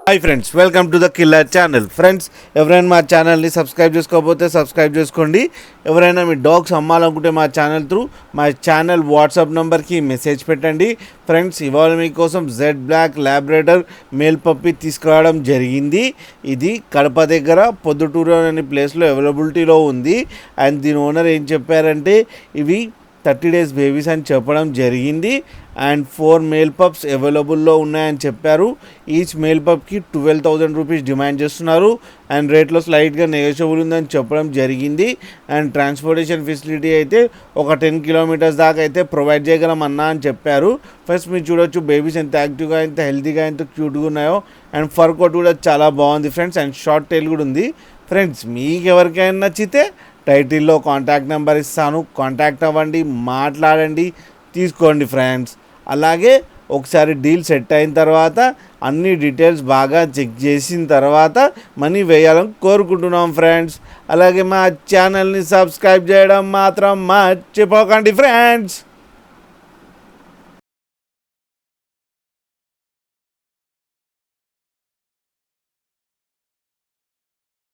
Hi friends, welcome to the killer channel. Friends, ఎవరైనా మా ఛానల్ని సబ్స్క్రైబ్ చేసుకోకపోతే సబ్స్క్రైబ్ చేసుకోండి. ఎవరైనా మీ డాగ్స్ అమ్మాలనుకుంటే మా ఛానల్ వాట్సాప్ నెంబర్కి మెసేజ్ పెట్టండి. ఫ్రెండ్స్, ఇవాళ మీకోసం జెడ్ బ్లాక్ ల్యాబ్రేటర్ మేల్ పప్పి తీసుకురావడం జరిగింది. ఇది కడప దగ్గర పొద్దుటూరు అనే ప్లేస్లో అవైలబిలిటీలో ఉంది. అండ్ దీని ఓనర్ ఏం చెప్పారంటే ఇవి 30 days బేబీస్ అని చెప్పడం జరిగింది. అండ్ 4 మేల్ పప్స్ అవైలబుల్లో ఉన్నాయని చెప్పారు. ఈచ్ మేల్ పప్కి 12,000 రూపీస్ డిమాండ్ చేస్తున్నారు. అండ్ రేట్లో స్లైట్గా నెగోషియబుల్ ఉందని చెప్పడం జరిగింది. అండ్ ట్రాన్స్పోర్టేషన్ ఫెసిలిటీ అయితే ఒక 10 kilometers దాకా అయితే ప్రొవైడ్ చేయగలమన్నా అని చెప్పారు. ఫస్ట్ మీరు చూడొచ్చు బేబీస్ ఎంత యాక్టివ్గా, ఎంత హెల్తీగా, ఎంత క్యూట్గా ఉన్నాయో. అండ్ ఫర్ కోట్ కూడా చాలా బాగుంది ఫ్రెండ్స్. అండ్ షార్ట్ టైల్ కూడా ఉంది. ఫ్రెండ్స్, మీకు ఎవరికైనా నచ్చితే టైటిల్లో కాంటాక్ట్ నెంబర్ ఇస్తాను, కాంటాక్ట్ అవ్వండి, మాట్లాడండి, తీసుకోండి ఫ్రెండ్స్. అలాగే ఒకసారి డీల్ సెట్ అయిన తర్వాత అన్ని డీటెయిల్స్ బాగా చెక్ చేసిన తర్వాత మనీ వేయాలని కోరుకుంటున్నాం ఫ్రెండ్స్. అలాగే మా ఛానల్ని సబ్స్క్రైబ్ చేయడం మాత్రం మర్చిపోకండి ఫ్రెండ్స్.